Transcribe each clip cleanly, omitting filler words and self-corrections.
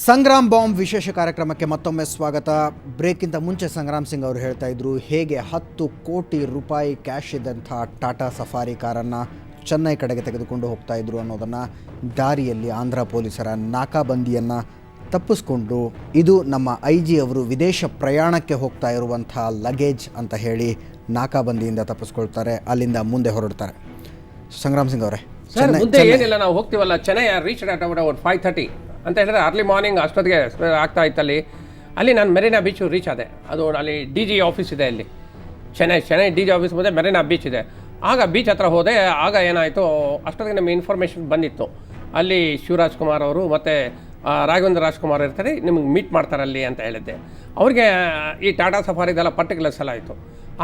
Sangram bomb ವಿಶೇಷ ಕಾರ್ಯಕ್ರಮಕ್ಕೆ ಮತ್ತೊಮ್ಮೆ ಸ್ವಾಗತ. ಬ್ರೇಕ್ಗಿಂತ ಮುಂಚೆ ಸಂಗ್ರಾಮ್ ಸಿಂಗ್ ಅವರು ಹೇಳ್ತಾ ಇದ್ರು ಹೇಗೆ 10 ಕೋಟಿ ರೂಪಾಯಿ ಕ್ಯಾಶ್ ಇದ್ದಂಥ ಟಾಟಾ ಸಫಾರಿ ಕಾರನ್ನು ಚೆನ್ನೈ ಕಡೆಗೆ ತೆಗೆದುಕೊಂಡು ಹೋಗ್ತಾ ಇದ್ರು ಅನ್ನೋದನ್ನು ದಾರಿಯಲ್ಲಿ ಆಂಧ್ರ ಪೊಲೀಸರ ನಾಕಾಬಂದಿಯನ್ನು ತಪ್ಪಿಸ್ಕೊಂಡು ಇದು ನಮ್ಮ IG ಅವರು ವಿದೇಶ ಪ್ರಯಾಣಕ್ಕೆ ಹೋಗ್ತಾ ಇರುವಂಥ ಲಗೇಜ್ ಅಂತ ಹೇಳಿ ನಾಕಾಬಂದಿಯಿಂದ ತಪ್ಪಿಸ್ಕೊಳ್ತಾರೆ, ಅಲ್ಲಿಂದ ಮುಂದೆ ಹೊರಡ್ತಾರೆ. ಸಂಗ್ರಾಮ್ ಸಿಂಗ್ ಅವರೇ, ಸರ್ ಮುಂದೆ ಏನಿಲ್ಲ, ನಾವು ಹೋಗ್ತೀವಲ್ಲ ಚೆನ್ನೈ ರೀಚ್ ಅಟ್ ಅಬೌಟ್ 5:30 ಅಂತ ಹೇಳಿದ್ರೆ ಅರ್ಲಿ ಮಾರ್ನಿಂಗ್ ಅಷ್ಟೊತ್ತಿಗೆ ಆಗ್ತಾ ಇತ್ತಲ್ಲಿ. ಅಲ್ಲಿ ನಾನು ಮೆರಿನಾ ಬೀಚು ರೀಚ್ ಆದೆ. ಅದು ಅಲ್ಲಿ DG ಆಫೀಸ್ ಇದೆ ಅಲ್ಲಿ ಚೆನ್ನೈ DG ಆಫೀಸ್ ಮುಂದೆ ಮೆರಿನಾ ಬೀಚ್ ಇದೆ. ಆಗ ಬೀಚ್ ಹತ್ರ ಹೋದೆ. ಆಗ ಏನಾಯಿತು, ಅಷ್ಟೊತ್ತಿಗೆ ನಮಗೆ ಇನ್ಫಾರ್ಮೇಷನ್ ಬಂದಿತ್ತು ಅಲ್ಲಿ ಶಿವರಾಜ್ ಕುಮಾರ್ ಅವರು ಮತ್ತು ರಾಘವೇಂದ್ರ ರಾಜ್ಕುಮಾರ್ ಇರ್ತಾರೆ, ನಿಮಗೆ ಮೀಟ್ ಮಾಡ್ತಾರಲ್ಲಿ ಅಂತ ಹೇಳಿದ್ದೆ. ಅವ್ರಿಗೆ ಈ ಟಾಟಾ ಸಫಾರಿದೆಲ್ಲ ಪರ್ಟಿಕ್ಯುಲರ್ಸ್ ಎಲ್ಲ ಆಯಿತು.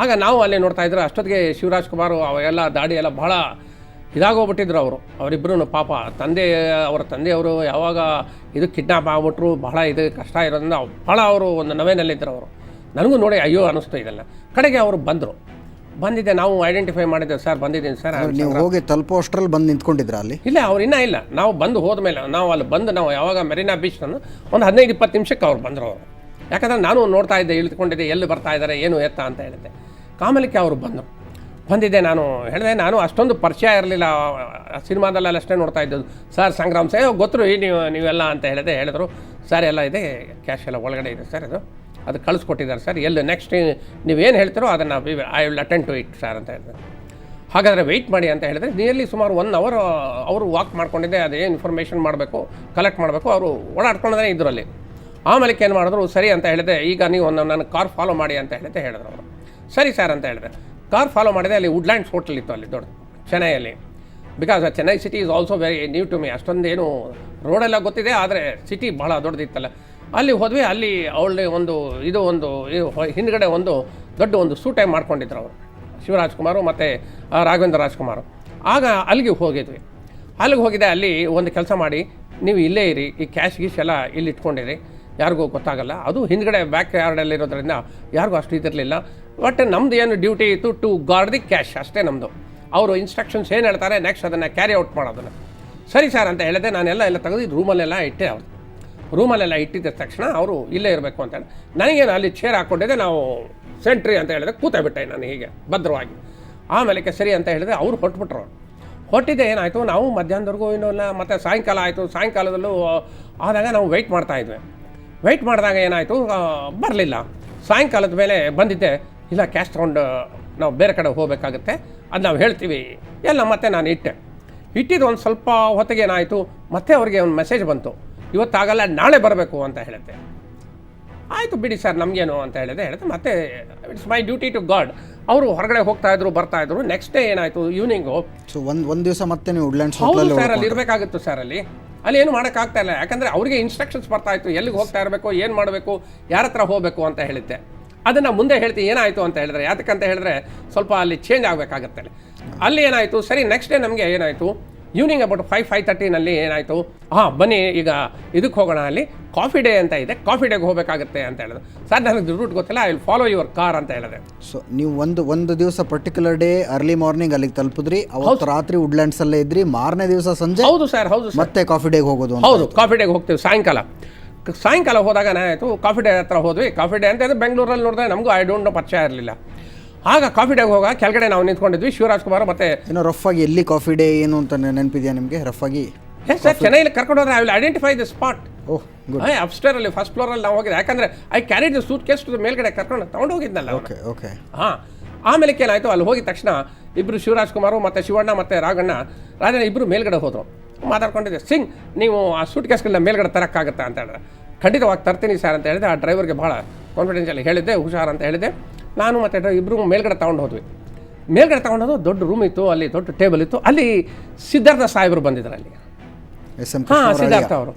ಆಗ ನಾವು ಅಲ್ಲಿ ನೋಡ್ತಾ ಇದ್ರು. ಅಷ್ಟೊತ್ತಿಗೆ ಶಿವರಾಜ್ ಕುಮಾರ್ ಅವೆಲ್ಲ ದಾಡಿ ಎಲ್ಲ ಭಾಳ ಇದಾಗೋಗ್ಬಿಟ್ಟಿದ್ರು ಅವರಿಬ್ಬರೂ. ಪಾಪ ಅವರ ತಂದೆಯವರು ಯಾವಾಗ ಇದು ಕಿಡ್ನಾಪ್ ಆಗ್ಬಿಟ್ರು, ಬಹಳ ಇದು ಕಷ್ಟ ಇರೋದ್ರಿಂದ ಭಾಳ ಅವರು ಒಂದು ನವೇನಲ್ಲಿದ್ದರು ಅವರು. ನನಗೂ ನೋಡಿ ಅಯ್ಯೋ ಅನ್ನಿಸ್ತು ಇದೆಲ್ಲ. ಕಡೆಗೆ ಅವರು ಬಂದಿದ್ದೆ, ನಾವು ಐಡೆಂಟಿಫೈ ಮಾಡಿದ್ದೇವೆ. ಸರ್ ಬಂದಿದ್ದೀನಿ ಸರ್. ನೀವು ಹೋಗಿ ತಲುಪೋ ಅಷ್ಟರಲ್ಲಿ ಬಂದು ನಿಂತ್ಕೊಂಡಿದ್ರ ಅಲ್ಲಿ? ಇಲ್ಲ, ಅವ್ರು ಇನ್ನೂ ಇಲ್ಲ. ನಾವು ಬಂದು ಹೋದ್ಮೇಲೆ ನಾವು ಅಲ್ಲಿ ಬಂದು ನಾವು ಯಾವಾಗ ಮೆರಿನಾ ಬೀಚ್ ಒಂದು 15-20 ನಿಮಿಷಕ್ಕೆ ಅವ್ರು ಬಂದರು ಅವರು. ಯಾಕಂದರೆ ನಾನು ನೋಡ್ತಾ ಇದ್ದೆ, ಇಳಿದುಕೊಂಡಿದ್ದೆ, ಎಲ್ಲಿ ಬರ್ತಾ ಇದ್ದಾರೆ ಏನು ಎತ್ತ ಅಂತ ಹೇಳಿದ್ದೆ. ಕಾಮಲಿಕ್ಕೆ ಅವರು ಬಂದಿದ್ದೆ. ನಾನು ಹೇಳಿದೆ, ನಾನು ಅಷ್ಟೊಂದು ಪರಿಚಯ ಇರಲಿಲ್ಲ, ಸಿನಿಮಾದಲ್ಲೆಲ್ಲ ಅಷ್ಟೇ ನೋಡ್ತಾ ಇದ್ದದ್ದು. ಸರ್ ಸಂಗ್ರಾಮ್ ಸೇ ಗೊತ್ತರು ನೀವೆಲ್ಲ ಅಂತ ಹೇಳಿದರು. ಸರ್ ಎಲ್ಲ ಇದೆ, ಕ್ಯಾಶ್ ಎಲ್ಲ ಒಳಗಡೆ ಇದೆ ಸರ್, ಅದು ಕಳಿಸ್ಕೊಟ್ಟಿದ್ದಾರೆ ಸರ್. ಎಲ್ಲಿ ನೆಕ್ಸ್ಟ್ ನೀವೇನು ಹೇಳ್ತೀರೋ ಅದನ್ನು I will attend to it sir ಅಂತ ಹೇಳಿದೆ. ಹಾಗಾದರೆ ವೆಯ್ಟ್ ಮಾಡಿ ಅಂತ ಹೇಳಿದ್ರೆ ನಿಯರ್ಲಿ ಸುಮಾರು 1 hour ಅವರು ವಾಕ್ ಮಾಡ್ಕೊಂಡಿದ್ದೆ. ಅದೇ ಇನ್ಫಾರ್ಮೇಷನ್ ಮಾಡಬೇಕು, ಕಲೆಕ್ಟ್ ಮಾಡಬೇಕು. ಅವರು ಓಡಾಡ್ಕೊಂಡೇ ಇದ್ದರು ಅಲ್ಲಿ. ಆಮೇಲೆ ಏನು ಮಾಡಿದ್ರು, ಸರಿ ಅಂತ ಹೇಳಿದೆ, ಈಗ ನೀವು ನನ್ನ ಕಾರ್ ಫಾಲೋ ಮಾಡಿ ಅಂತ ಹೇಳಿದ್ರು ಅವರು. ಸರಿ ಸರ್ ಅಂತ ಹೇಳಿದೆ. ಕಾರ್ ಫಾಲೋ ಮಾಡಿದೆ. ಅಲ್ಲಿ ವುಡ್ಲ್ಯಾಂಡ್ಸ್ ಹೋಟೆಲ್ ಇತ್ತು ಅಲ್ಲಿ ದೊಡ್ಡ ಚೆನ್ನೈಯಲ್ಲಿ. Because Chennai city is also very new to me. ಅಷ್ಟೊಂದೇನು ರೋಡೆಲ್ಲ ಗೊತ್ತಿದೆ, ಆದರೆ ಸಿಟಿ ಭಾಳ ದೊಡ್ಡದಿತ್ತಲ್ಲ. ಅಲ್ಲಿ ಹೋದ್ವಿ. ಅಲ್ಲಿ ಅವಳೇ ಒಂದು ಹಿಂದ್ಗಡೆ ಒಂದು ದೊಡ್ಡ ಒಂದು ಸೂಟೇ ಮಾಡ್ಕೊಂಡಿದ್ರು ಅವರು, ಶಿವರಾಜ್ ಕುಮಾರು ಮತ್ತು ರಾಘವೇಂದ್ರ ರಾಜ್ಕುಮಾರು. ಆಗ ಅಲ್ಲಿಗೆ ಹೋಗಿದ್ವಿ. ಅಲ್ಲಿಗೆ ಹೋಗಿದೆ. ಅಲ್ಲಿ ಒಂದು ಕೆಲಸ ಮಾಡಿ, ನೀವು ಇಲ್ಲೇ ಇರಿ, ಈ ಕ್ಯಾಶ್ ಗೀಶ್ ಎಲ್ಲ ಇಲ್ಲಿ ಇಟ್ಕೊಂಡಿರಿ, ಯಾರಿಗೂ ಗೊತ್ತಾಗಲ್ಲ. ಅದು ಹಿಂದ್ಗಡೆ ಬ್ಯಾಕ್ ಯಾರ್ಡಲ್ಲಿರೋದ್ರಿಂದ ಯಾರಿಗೂ ಅಷ್ಟು ಇದಿರಲಿಲ್ಲ. ಬಟ್ ನಮ್ಮದು ಏನು ಡ್ಯೂಟಿ ಇತ್ತು, ಟು ಗಾರ್ಡ್ ದಿ ಕ್ಯಾಶ್ ಅಷ್ಟೇ ನಮ್ಮದು. ಅವರು ಇನ್ಸ್ಟ್ರಕ್ಷನ್ಸ್ ಏನು ಹೇಳ್ತಾರೆ ನೆಕ್ಸ್ಟ್ ಅದನ್ನು ಕ್ಯಾರಿ ಔಟ್ ಮಾಡೋದನ್ನು. ಸರಿ ಸರ್ ಅಂತ ಹೇಳಿದೆ. ನಾನೆಲ್ಲ ತೆಗೆದು ರೂಮಲ್ಲೆಲ್ಲ ಇಟ್ಟೆ. ಅವರು ರೂಮಲ್ಲೆಲ್ಲ ಇಟ್ಟಿದ್ದ ತಕ್ಷಣ ಅವರು ಇಲ್ಲೇ ಇರಬೇಕು ಅಂತ ಹೇಳಿ ನನಗೇನು ಅಲ್ಲಿ ಚೇರ್ ಹಾಕ್ಕೊಂಡಿದ್ದೆ. ನಾವು ಸೆಂಟ್ರಿ ಅಂತ ಹೇಳಿದೆ, ಕೂತಬಿಟ್ಟೆ ನಾನು ಹೀಗೆ ಭದ್ರವಾಗಿ. ಆಮೇಲೆ ಸರಿ ಅಂತ ಹೇಳಿದ್ರೆ ಅವರು ಹೊಟ್ಟಿದ್ದೆ. ಏನಾಯಿತು, ನಾವು ಮಧ್ಯಾಹ್ನದವರೆಗೂ ಇನ್ನೂ ಇಲ್ಲ, ಮತ್ತು ಸಾಯಂಕಾಲ ಆಯಿತು. ಸಾಯಂಕಾಲದಲ್ಲೂ ಆದಾಗ ನಾವು ವೆಯ್ಟ್ ಮಾಡ್ತಾಯಿದ್ವಿ. ವೆಯ್ಟ್ ಮಾಡಿದಾಗ ಏನಾಯಿತು, ಬರಲಿಲ್ಲ. ಸಾಯಂಕಾಲದ ಮೇಲೆ ಬಂದಿದ್ದೆ, ಇಲ್ಲ ಕ್ಯಾಶ್ ತೊಗೊಂಡು ನಾವು ಬೇರೆ ಕಡೆ ಹೋಗಬೇಕಾಗುತ್ತೆ, ಅದು ನಾವು ಹೇಳ್ತೀವಿ ಎಲ್ಲ. ಮತ್ತೆ ನಾನು ಇಟ್ಟಿದ್ದು ಒಂದು ಸ್ವಲ್ಪ ಹೊತ್ತಿಗೆ ಏನಾಯಿತು, ಮತ್ತೆ ಅವರಿಗೆ ಒಂದು ಮೆಸೇಜ್ ಬಂತು, ಇವತ್ತಾಗಲ್ಲ ನಾಳೆ ಬರಬೇಕು ಅಂತ ಹೇಳಿದ್ದೆ. ಆಯಿತು ಬಿಡಿ ಸರ್, ನಮಗೇನು ಅಂತ ಹೇಳಿದೆ. ಮತ್ತೆ it's my duty to God. ಅವರು ಹೊರಗಡೆ ಬರ್ತಾಯಿದ್ರು. ನೆಕ್ಸ್ಟ್ ಡೇ ಏನಾಯಿತು, ಈವ್ನಿಂಗು. ಸೊ ಒಂದು ದಿವಸ ಮತ್ತೆ ನೀವು ವುಡ್ಲ್ಯಾಂಡ್ಸ್ ಹೌದು ಸರ್, ಅಲ್ಲಿ ಇರಬೇಕಾಗಿತ್ತು ಸರ್. ಅಲ್ಲಿ ಏನು ಮಾಡೋಕ್ಕಾಗ್ತಾ ಇಲ್ಲ, ಯಾಕಂದರೆ ಅವರಿಗೆ ಇನ್ಸ್ಟ್ರಕ್ಷನ್ಸ್ ಬರ್ತಾಯಿತ್ತು, ಎಲ್ಲಿಗೆ ಹೋಗ್ತಾ ಇರಬೇಕು, ಏನು ಮಾಡಬೇಕು, ಯಾರ ಹತ್ರ ಹೋಗಬೇಕು ಅಂತ ಹೇಳಿದ್ದೆ. ಅದನ್ನು ಮುಂದೆ ಹೇಳ್ತೀನಿ ಏನಾಯಿತು ಅಂತ ಹೇಳಿದ್ರೆ. ಯಾತಕ್ಕಂತ ಹೇಳಿದ್ರೆ ಸ್ವಲ್ಪ ಅಲ್ಲಿ ಚೇಂಜ್ ಆಗಬೇಕಾಗತ್ತೆ. ಅಲ್ಲಿ ಏನಾಯಿತು, ಸರಿ ನೆಕ್ಸ್ಟ್ ಡೇ ನಮಗೆ ಏನಾಯಿತು, ಈವ್ನಿಂಗ್ ಅಬೌಟ್ 5:30 ಏನಾಯಿತು, ಬನ್ನಿ ಈಗ ಇದಕ್ಕೆ ಹೋಗೋಣ, ಅಲ್ಲಿ ಕಾಫಿ ಡೇ ಅಂತ ಇದೆ, ಕಾಫಿ ಡೇಗೆ ಹೋಗಬೇಕಾಗುತ್ತೆ ಅಂತ ಹೇಳಿದ್ರು. ಸರ್ ನನಗೆ ರೂಟ್ ಗೊತ್ತಿಲ್ಲ, I will follow your car ಅಂತ ಹೇಳಿದೆ. ಸೊ ನೀವು ಒಂದು ದಿವಸ ಪರ್ಟಿಕ್ಯುಲರ್ ಡೇ ಅರ್ಲಿ ಮಾರ್ನಿಂಗ್ ಅಲ್ಲಿಗೆ ತಲುಪಿದ್ರಿ, ಅವತ್ತು ರಾತ್ರಿ ವುಡ್ಲ್ಯಾಂಡ್ಸ್ ಅಲ್ಲೇ ಇದ್ರಿ, ಮಾರನೇ ದಿವಸ ಸಂಜೆ ಹೌದು ಸರ್, ಮತ್ತೆ ಕಾಫಿ ಡೇಗೆ ಹೋಗೋದು. ಹೌದು, ಕಾಫಿ ಡೇಗೆ ಹೋಗ್ತೀವಿ ಸಾಯಂಕಾಲ ಹೋದಾಗ ಏನಾಯಿತು, ಕಾಫಿ ಡೇ ಹತ್ರ ಹೋದ್ವಿ. ಕಾಫಿ ಡೇ ಅಂತ ಬೆಂಗಳೂರಲ್ಲಿ ನೋಡಿದ್ರೆ ನಮಗೂ ಐ ಡೋಂಟ್ ನೋ ಪರಿಚಯ ಇರಲಿಲ್ಲ. ಆಗ ಕಾಫಿ ಡೇಗೆ ಹೋಗ ಕೆಳಗಡೆ ನಾವು ನಿಂತ್ಕೊಂಡಿದ್ವಿ. ಶಿವರಾಜ್ ಕುಮಾರ್ ಮತ್ತೆ ಏನೋ ರಫ್ ಆಗಿ ಎಲ್ಲಿ ಕಾಫಿ ಡೇ ಏನು ಅಂತ ನೆನಪಿದೆಯಾ ನಿಮಗೆ? ರಫ್ ಆಗಿ ಸರ್ ಚೆನ್ನೈಲಿ ಕರ್ಕೊಂಡು ಹೋದ್ರೆ I will identify the spot. Oh good. ಅಪ್ಸ್ಟೇರಲ್ಲಿ ಫಸ್ಟ್ ಫ್ಲೋರಲ್ಲಿ ನಾವು ಹೋಗಿದ್ದೆ, ಯಾಕಂದರೆ I carried the suitcase ಮೇಲ್ಗಡೆ ಕರ್ಕೊಂಡು ತೊಗೊಂಡು ಹೋಗಿದ್ನಲ್ಲ. ಓಕೆ. ಆಮೇಲೆ ಏನಾಯಿತು, ಅಲ್ಲಿ ಹೋಗಿದ ತಕ್ಷಣ ಇಬ್ಬರು ಶಿವರಾಜ್ ಕುಮಾರು ಮತ್ತು ಶಿವಣ್ಣ ಮತ್ತು ರಾಜಣ್ಣ ಇಬ್ಬರು ಮೇಲ್ಗಡೆ ಹೋದರು. ಮಾತಾಡ್ಕೊಂಡಿದ್ದೆ, ಸಿಂಗ್ ನೀವು ಆ ಸೂಟ್ ಕೇಸ್ಗಳನ್ನ ಮೇಲ್ಗಡೆ ತರೋಕ್ಕಾಗತ್ತಾ ಅಂತ ಹೇಳಿದ್ರೆ. ಖಂಡಿತವಾಗಿ ತರ್ತೀನಿ ಸರ್ ಅಂತ ಹೇಳಿದೆ. ಆ ಡ್ರೈವರ್ಗೆ ಭಾಳ ಕಾನ್ಫಿಡೆನ್ಷಿಯಲಿ ಹೇಳಿದ್ದೆ, ಹುಷಾರ್ ಅಂತ ಹೇಳಿದೆ. ನಾನು ಮತ್ತು ಇಬ್ಬರು ಮೇಲ್ಗಡೆ ತೊಗೊಂಡು ಹೋದ್ವಿ. ಮೇಲ್ಗಡೆ ತೊಗೊಂಡೋದು ದೊಡ್ಡ ರೂಮ್ ಇತ್ತು, ಅಲ್ಲಿ ದೊಡ್ಡ ಟೇಬಲ್ ಇತ್ತು. ಅಲ್ಲಿ ಸಿದ್ಧಾರ್ಥ ಸಾಹೇಬರು ಬಂದಿದ್ದಾರೆ ಅಲ್ಲಿ. ಸಿದ್ಧಾರ್ಥ ಅವರು,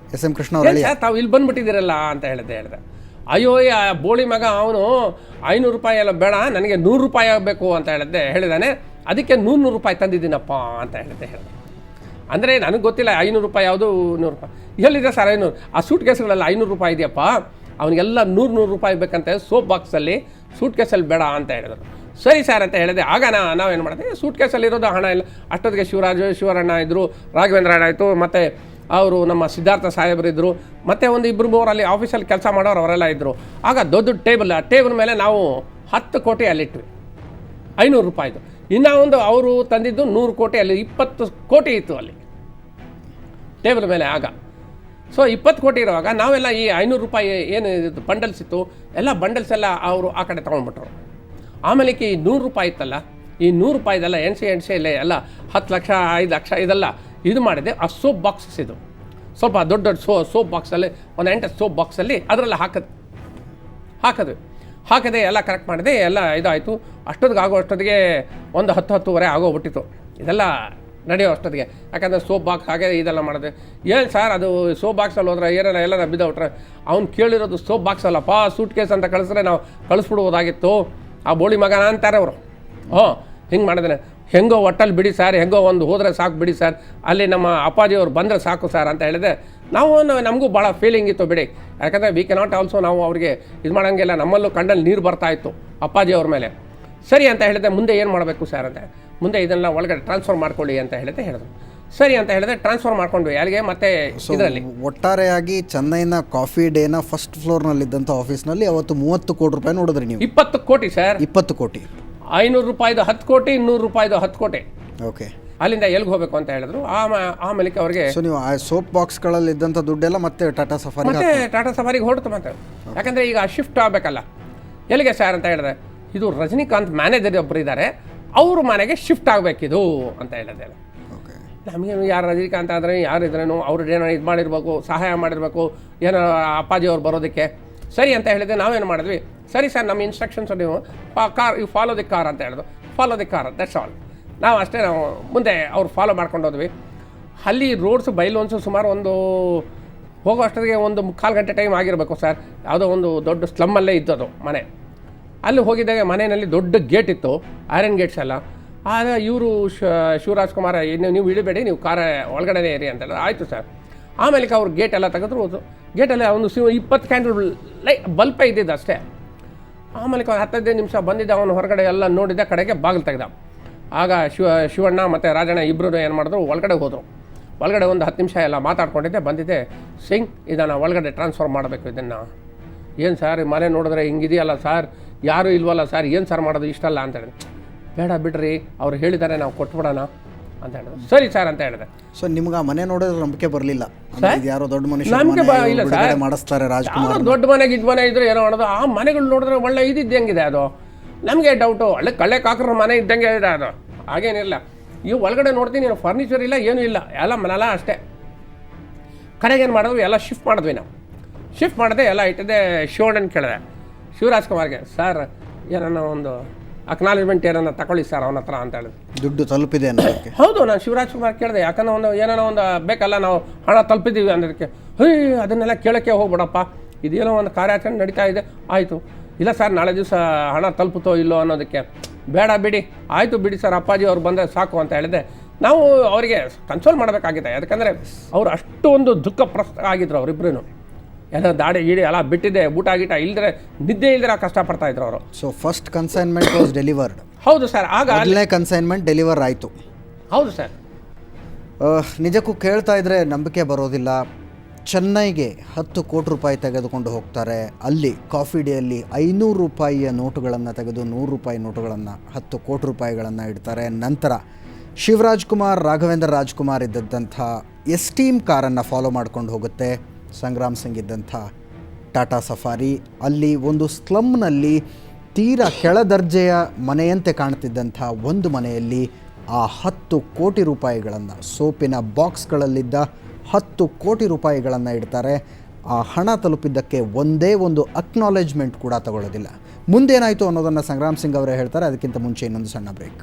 ತಾವು ಇಲ್ಲಿ ಬಂದುಬಿಟ್ಟಿದ್ದೀರಲ್ಲ ಅಂತ ಹೇಳಿದೆ. ಅಯ್ಯೋ ಬೋಳಿ ಮಗ ಅವನು 500 ರೂಪಾಯಿ ಎಲ್ಲ ಬೇಡ, ನನಗೆ 100 ರೂಪಾಯಿ ಆಗಬೇಕು ಅಂತ ಹೇಳಿದಾನೆ. ಅದಕ್ಕೆ 100 ರೂಪಾಯಿ ತಂದಿದ್ದೀನಪ್ಪ ಅಂತ ಹೇಳಿದೆ. ಅಂದರೆ ನನಗೆ ಗೊತ್ತಿಲ್ಲ 500 ರೂಪಾಯಿ ಯಾವುದು 100 ರೂಪಾಯಿ ಎಲ್ಲಿದೆ ಸರ್. 500 ಆ ಸೂಟ್ ಕೇಸ್ಗಳೆಲ್ಲ 500 ರೂಪಾಯಿ ಇದೆಯಪ್ಪ, ಅವನಿಗೆಲ್ಲ 100 ರೂಪಾಯಿ ಬೇಕಂತೆ ಸೋಪ್ ಬಾಕ್ಸಲ್ಲಿ, ಸೂಟ್ ಕೇಸಲ್ಲಿ ಬೇಡ ಅಂತ ಹೇಳಿದ್ರು. ಸರಿ ಸರ್ ಅಂತ ಹೇಳಿದೆ. ಆಗ ನಾವೇನು ಮಾಡಿದೆ, ಸೂಟ್ ಕೇಸಲ್ಲಿರೋದು ಹಣ ಇಲ್ಲ. ಅಷ್ಟೊತ್ತಿಗೆ ಶಿವರಾಜ್ ಶಿವರಣ್ಣ ಇದ್ದರು, ರಾಘವೇಂದ್ರ ಆಯಿತು, ಮತ್ತು ಅವರು ನಮ್ಮ ಸಿದ್ಧಾರ್ಥ ಸಾಹೇಬರಿದ್ದರು, ಮತ್ತು ಒಂದು ಇಬ್ಬರು ಮೂವರು ಅಲ್ಲಿ ಆಫೀಸಲ್ಲಿ ಕೆಲಸ ಮಾಡೋರು ಅವರೆಲ್ಲ ಇದ್ದರು. ಆಗ ದೊಡ್ಡ ಟೇಬಲ್ ಮೇಲೆ ನಾವು 10 ಕೋಟಿ ಅಲ್ಲಿಟ್ವಿ, 500 ರೂಪಾಯಿದು. ಇನ್ನೂ ಒಂದು ಅವರು ತಂದಿದ್ದು 100 ಕೋಟಿ, ಅಲ್ಲಿ 20 ಕೋಟಿ ಇತ್ತು ಅಲ್ಲಿ ಟೇಬಲ್ ಮೇಲೆ ಆಗ. ಸೊ 20 ಕೋಟಿ ಇರುವಾಗ ನಾವೆಲ್ಲ ಈ 500 ರೂಪಾಯಿ ಏನು ಬಂಡಲ್ಸ್ ಇತ್ತು ಎಲ್ಲ ಬಂಡಲ್ಸ್ ಎಲ್ಲ ಅವರು ಆ ಕಡೆ ತೊಗೊಂಡ್ಬಿಟ್ರು. ಆಮೇಲೆ ಈ 100 ರೂಪಾಯಿ ಇತ್ತಲ್ಲ, ಈ 100 ರೂಪಾಯಿದೆಲ್ಲ ಎಣ್ಸೆ ಎಲ್ಲ 10 ಲಕ್ಷ 5 ಲಕ್ಷ ಇದೆಲ್ಲ ಇದು ಮಾಡಿದೆ. ಆ ಸೋಪ್ ಬಾಕ್ಸಸ್ ಇದು ಸ್ವಲ್ಪ ದೊಡ್ಡ ಸೋಪ್ ಬಾಕ್ಸಲ್ಲಿ ಒಂದು 8 ಸೋಪ್ ಬಾಕ್ಸಲ್ಲಿ ಅದರೆಲ್ಲ ಹಾಕಿದೆ ಎಲ್ಲ ಕರೆಕ್ಟ್ ಮಾಡಿದೆ, ಎಲ್ಲ ಇದಾಯಿತು. ಅಷ್ಟೊತ್ತಿಗೆ ಒಂದು 10-10:30 ಆಗೋಗ್ಬಿಟ್ಟಿತ್ತು ಇದೆಲ್ಲ ನಡೆಯೋ ಅಷ್ಟೊತ್ತಿಗೆ. ಯಾಕಂದರೆ ಸೋಪ್ ಬಾಕ್ಸ್ ಹಾಗೆ ಇದೆಲ್ಲ ಮಾಡಿದೆ. ಏನು ಸರ್ ಅದು ಸೋಪ್ ಬಾಕ್ಸಲ್ಲಿ ಹೋದ್ರೆ ಎಲ್ಲರ ಬಿದ್ದೋಟ್ರೆ ಅವ್ನು ಕೇಳಿರೋದು ಸೋಪ್ ಬಾಕ್ಸ್ ಅಲ್ಲಪ್ಪ, ಸೂಟ್ ಕೇಸ್ ಅಂತ ಕಳಿಸಿದ್ರೆ ನಾವು ಕಳಿಸ್ಬಿಡ್ಬೋದಾಗಿತ್ತು. ಆ ಬೋಳಿ ಮಗನ ಅಂತಾರೆ ಅವರು. ಹಿಂಗೆ ಮಾಡಿದ್ರೆ ಹೆಂಗೋ ಒಟ್ಟಲ್ಲಿ ಬಿಡಿ ಸರ್, ಹೆಂಗೋ ಒಂದು ಹೋದರೆ ಸಾಕು ಬಿಡಿ ಸರ್, ಅಲ್ಲಿ ನಮ್ಮ ಅಪ್ಪಾಜಿಯವ್ರು ಬಂದರೆ ಸಾಕು ಸರ್ ಅಂತ ಹೇಳಿದೆ. ನಮಗೂ ಭಾಳ ಫೀಲಿಂಗ್ ಇತ್ತು ಬಿಡಿ. ಯಾಕಂದರೆ ವಿ ಕೆನಾಟ್ ಆಲ್ಸೋ ನಾವು ಅವ್ರಿಗೆ ಇದು ಮಾಡೋಂಗಿಲ್ಲ, ನಮ್ಮಲ್ಲೂ ಕಣ್ಣಲ್ಲಿ ನೀರು ಬರ್ತಾಯಿತ್ತು ಅಪ್ಪಾಜಿಯವ್ರ ಮೇಲೆ. ಸರಿ ಅಂತ ಹೇಳಿದೆ, ಮುಂದೆ ಏನು ಮಾಡಬೇಕು ಸರ್ ಅಂತ, ಮುಂದೆ ಇದನ್ನು ಒಳಗಡೆ ಟ್ರಾನ್ಸ್ಫರ್ ಮಾಡ್ಕೊಳ್ಳಿ ಅಂತ ಹೇಳಿದ್ರು. ಸರಿ ಅಂತ ಹೇಳಿದ್ರೆ ಟ್ರಾನ್ಸ್ಫರ್ ಮಾಡ್ಕೊಂಡ್ವಿ ಯಾರಿಗೆ ಮತ್ತೆ ಇದರಲ್ಲಿ. ಒಟ್ಟಾರೆಯಾಗಿ ಚೆನ್ನೈನ ಕಾಫಿ ಡೇನ ಫಸ್ಟ್ ಫ್ಲೋರ್ನಲ್ಲಿದ್ದಂಥ ಆಫೀಸ್ನಲ್ಲಿ ಅವತ್ತು 30 ಕೋಟಿ ರೂಪಾಯಿ ನೋಡಿದ್ರಿ ನೀವು? 20 ಕೋಟಿ ಸರ್. 20 ಕೋಟಿ, 500 ರೂಪಾಯಿದು 10 ಕೋಟಿ, 100 ರೂಪಾಯಿದು 10 ಕೋಟಿ. ಓಕೆ. ಅಲ್ಲಿಂದ ಎಲ್ಲಿಗೆ ಹೋಗಬೇಕು ಅಂತ ಹೇಳಿದ್ರು. ಆಮೇಲೆ ಅವ್ರಿಗೆ ಸೊ ನೀವು ಆ ಸೋಪ್ ಬಾಕ್ಸ್ಗಳಲ್ಲಿ ಇದ್ದಂಥ ದುಡ್ಡೆಲ್ಲ ಮತ್ತೆ ಟಾಟಾ ಸಫಾರಿಗೆ ಹೊರತು ಮತ್ತೆ. ಯಾಕಂದರೆ ಈಗ ಶಿಫ್ಟ್ ಆಗಬೇಕಲ್ಲ. ಎಲ್ಲಿಗೆ ಸರ್ ಅಂತ ಹೇಳಿದ್ರೆ, ಇದು ರಜನಿಕಾಂತ್ ಮ್ಯಾನೇಜರ್ ಒಬ್ಬರು ಇದ್ದಾರೆ, ಅವ್ರ ಮನೆಗೆ ಶಿಫ್ಟ್ ಆಗಬೇಕಿದು ಅಂತ ಹೇಳಿದೆ. ನಮಗೆ ಯಾರು ರಜನಿಕಾಂತ್ ಅಂದರೆ ಯಾರು ಇದ್ರೇನು ಅವ್ರು ಏನೋ ಇದು ಮಾಡಿರ್ಬೇಕು, ಸಹಾಯ ಮಾಡಿರ್ಬೇಕು ಏನೋ ಅಪ್ಪಾಜಿಯವ್ರು ಬರೋದಕ್ಕೆ. ಸರಿ ಅಂತ ಹೇಳಿದೆ. ನಾವೇನು ಮಾಡಿದ್ವಿ, ಸರಿ ಸರ್ ನಮ್ಮ ಇನ್ಸ್ಟ್ರಕ್ಷನ್ಸ್ ನೀವು ಯು ಫಾಲೋ ದಿ ಕಾರ್ ಅಂತ ಹೇಳಿದ್ರು. Follow the car, that's all. ನಾವು ಅಷ್ಟೇ, ನಾವು ಮುಂದೆ ಅವ್ರು ಫಾಲೋ ಮಾಡ್ಕೊಂಡು ಹೋದ್ವಿ. ಅಲ್ಲಿ ರೋಡ್ಸು ಬೈಲೋನ್ಸು ಸುಮಾರು ಒಂದು ಹೋಗೋ ಅಷ್ಟೊತ್ತಿಗೆ 1-3/4 ಗಂಟೆ ಟೈಮ್ ಆಗಿರಬೇಕು ಸರ್. ಯಾವುದೋ ಒಂದು ದೊಡ್ಡ ಸ್ಲಮ್ಮಲ್ಲೇ ಇದ್ದದು ಮನೆ. ಅಲ್ಲಿ ಹೋಗಿದ್ದಾಗ ಮನೆಯಲ್ಲಿ ದೊಡ್ಡ ಗೇಟ್ ಇತ್ತು, ಐರನ್ ಗೇಟ್ಸ್ ಎಲ್ಲ. ಆಗ ಇವರು ಶಿವರಾಜ್ ಕುಮಾರ್, ನೀವು ಇಳಿಬೇಡಿ, ನೀವು ಕಾರ ಒಳಗಡೆ ಇರಿ ಅಂತ ಹೇಳಿದ್ರು. ಆಯಿತು ಸರ್. ಆಮೇಲೆ ಅವ್ರು ಗೇಟ್ ಎಲ್ಲ ತೆಗೆದ್ರು. ಗೇಟಲ್ಲಿ ಒಂದು 20 ಕ್ಯಾಂಡಲ್ ಬಲ್ಪೇ ಇದ್ದಿದ್ದು ಅಷ್ಟೇ. ಆಮೇಲೆ 15 ನಿಮಿಷ ಬಂದಿದ್ದ, ಅವನು ಹೊರಗಡೆ ಎಲ್ಲ ನೋಡಿದ್ದ ಕಡೆಗೆ ಬಾಗಿಲು ತೆಗೆದ. ಆಗ ಶಿವಣ್ಣ ಮತ್ತು ರಾಜಣ್ಣ ಇಬ್ಬರು ಏನು ಮಾಡಿದ್ರು, ಒಳಗಡೆ ಹೋದರು. ಒಳಗಡೆ ಒಂದು 10 ನಿಮಿಷ ಎಲ್ಲ ಮಾತಾಡ್ಕೊಂಡಿದ್ದೆ. ಬಂದಿದ್ದೆ, ಸಿಂಗ್ ಇದನ್ನು ಒಳಗಡೆ ಟ್ರಾನ್ಸ್ಫರ್ ಮಾಡಬೇಕು ಇದನ್ನು. ಏನು ಸರ್ ಮನೆ ನೋಡಿದ್ರೆ ಹಿಂಗಿದೆಯಲ್ಲ ಸರ್, ಯಾರೂ ಇಲ್ವಲ್ಲ ಸರ್, ಏನು ಸರ್ ಮಾಡೋದು ಇಷ್ಟಲ್ಲ ಅಂತ ಹೇಳಿದೆ. ಬೇಡ ಬಿಡ್ರಿ, ಅವ್ರು ಹೇಳಿದ್ದಾರೆ ನಾವು ಕೊಟ್ಬಿಡೋಣ ಅಂತ ಹೇಳಿದ್ರು. ಸರಿ ಸರ್ ಅಂತ ಹೇಳಿದೆ. ಸೊ ನಿಮ್ಗೆ ಆ ಮನೆ ನೋಡಿದ್ರೆ ನಂಬಿಕೆ ಬರಲಿಲ್ಲ? ಯಾರೋ ದೊಡ್ಡ ಮನುಷ್ಯ ಇಲ್ಲ ಸರ್, ಮಾಡಿಸ್ತಾರೆ ರಾಜ್ಕುಮಾರ್, ದೊಡ್ಡ ಮನೆಗೆ ಇದು ಮನೆ ಇದ್ರೆ ಏನೋ ಮಾಡೋದು. ಆ ಮನೆಗಳು ನೋಡಿದ್ರೆ ಒಳ್ಳೆ ಇದ್ದಿದ್ದು ಹೆಂಗಿದೆ ಅದು, ನಮಗೆ ಡೌಟು. ಒಳ್ಳೆ ಕಳ್ಳೆ ಕಾಕರ ಮನೆ ಇದ್ದಂಗೆ ಇದೆ ಅದು, ಹಾಗೇನಿಲ್ಲ. ಇವು ಒಳಗಡೆ ನೋಡ್ತೀನಿ, ಏನು ಫರ್ನಿಚರ್ ಇಲ್ಲ, ಏನೂ ಇಲ್ಲ, ಎಲ್ಲ ಮನೆಲ್ಲ ಅಷ್ಟೇ. ಕಡೆಗೇನು ಮಾಡಿದ್ವಿ, ಎಲ್ಲ ಶಿಫ್ಟ್ ಮಾಡಿದ್ವಿ. ನಾವು ಶಿಫ್ಟ್ ಮಾಡಿದೆ, ಎಲ್ಲ ಇಟ್ಟಿದ್ದೆ. ಶಿವಣ್ಣನ ಕೇಳಿದೆ, ಶಿವರಾಜ್ ಕುಮಾರ್ಗೆ, ಸರ್ ಏನೋ ಒಂದು ಅಕ್ನಾಲೇಜ್ಮೆಂಟ್ ಏನನ್ನ ತಗೊಳ್ಳಿ ಸರ್ ಅವನ ಹತ್ರ ಅಂತ ಹೇಳಿದ್ರು. ದುಡ್ಡು ತಲುಪಿದೆ ಅನ್ನೋದಕ್ಕೆ? ಹೌದು, ನಾನು ಶಿವರಾಜ್ ಕುಮಾರ್ ಕೇಳಿದೆ. ಯಾಕಂದ್ರೆ ಏನೋ ಒಂದು ಬೇಕಲ್ಲ, ನಾವು ಹಣ ತಲುಪಿದ್ದೀವಿ ಅನ್ನೋದಕ್ಕೆ. ಅದನ್ನೆಲ್ಲ ಕೇಳೋಕ್ಕೆ ಹೋಗ್ಬಿಡಪ್ಪ, ಇದೇನೋ ಒಂದು ಕಾರ್ಯಾಚರಣೆ ನಡೀತಾ ಇದೆ. ಆಯಿತು, ಇಲ್ಲ ಸರ್ ನಾಳೆ ದಿವಸ ಹಣ ತಲುಪುತ್ತೋ ಇಲ್ಲೋ ಅನ್ನೋದಕ್ಕೆ. ಬೇಡ ಬಿಡಿ, ಆಯಿತು ಬಿಡಿ ಸರ್, ಅಪ್ಪಾಜಿ ಅವ್ರು ಬಂದರೆ ಸಾಕು ಅಂತ ಹೇಳಿದೆ. ನಾವು ಅವರಿಗೆ ಕನ್ಸೋಲ್ ಮಾಡಬೇಕಾಗಿದೆ. ಯಾಕಂದರೆ ಅವರು ಅಷ್ಟು ಒಂದು ದುಃಖಪ್ರಸ್ತ ಆಗಿದ್ರು ಅವರಿಬ್ಬರೂ. ಎಲ್ಲ ದಾಡಿ ಗೀಡಿ ಎಲ್ಲ ಬಿಟ್ಟಿದೆ, ಊಟ ಗೀಟ ಇಲ್ದ್ರೆ, ನಿದ್ದೆ ಇಲ್ದಿರ ಕಷ್ಟಪಡ್ತಾಯಿದ್ರು ಅವರು. So first consignment was delivered? ಹೌದು ಸರ್. ಆಗ ಮೊದಲನೇ ಕನ್ಸೈನ್ಮೆಂಟ್ ಡೆಲಿವರ್ ಆಯಿತು? ಹೌದು ಸರ್. ನಿಜಕ್ಕೂ ಕೇಳ್ತಾ ಇದ್ರೆ ನಂಬಿಕೆ ಬರೋದಿಲ್ಲ. ಚೆನ್ನೈಗೆ 10 ಕೋಟಿ ರೂಪಾಯಿ ತೆಗೆದುಕೊಂಡು ಹೋಗ್ತಾರೆ. ಅಲ್ಲಿ ಕಾಫಿ ಡೇಯಲ್ಲಿ 500 ರೂಪಾಯಿಯ ನೋಟುಗಳನ್ನು ತೆಗೆದು 100 ರೂಪಾಯಿ ನೋಟುಗಳನ್ನು 10 ಕೋಟಿ ರೂಪಾಯಿಗಳನ್ನು ಇಡ್ತಾರೆ. ನಂತರ ಶಿವರಾಜ್ ಕುಮಾರ್, ರಾಘವೇಂದ್ರ ರಾಜ್ಕುಮಾರ್ ಇದ್ದಂಥ ಎಸ್ಟೀಮ್ ಕಾರನ್ನು ಫಾಲೋ ಮಾಡ್ಕೊಂಡು ಹೋಗುತ್ತೆ ಸಂಗ್ರಾಮ್ ಸಿಂಗ್ ಇದ್ದಂಥ ಟಾಟಾ ಸಫಾರಿ. ಅಲ್ಲಿ ಒಂದು ಸ್ಲಮ್ನಲ್ಲಿ ತೀರಾ ಕೆಳದರ್ಜೆಯ ಮನೆಯಂತೆ ಕಾಣ್ತಿದ್ದಂಥ ಒಂದು ಮನೆಯಲ್ಲಿ ಆ 10 ಕೋಟಿ ರೂಪಾಯಿಗಳನ್ನು, ಸೋಪಿನ ಬಾಕ್ಸ್ಗಳಲ್ಲಿದ್ದ 10 ಕೋಟಿ ರೂಪಾಯಿಗಳನ್ನು ಇಡ್ತಾರೆ. ಆ ಹಣ ತಲುಪಿದ್ದಕ್ಕೆ ಒಂದೇ ಒಂದು ಅಕ್ನಾಲೇಜ್ಮೆಂಟ್ ಕೂಡ ತಗೊಳ್ಳೋದಿಲ್ಲ. ಮುಂದೇನಾಯಿತು ಅನ್ನೋದನ್ನು ಸಂಗ್ರಾಮ್ ಸಿಂಗ್ ಅವರೇ ಹೇಳ್ತಾರೆ. ಅದಕ್ಕಿಂತ ಮುಂಚೆ ಇನ್ನೊಂದು ಸಣ್ಣ ಬ್ರೇಕ್.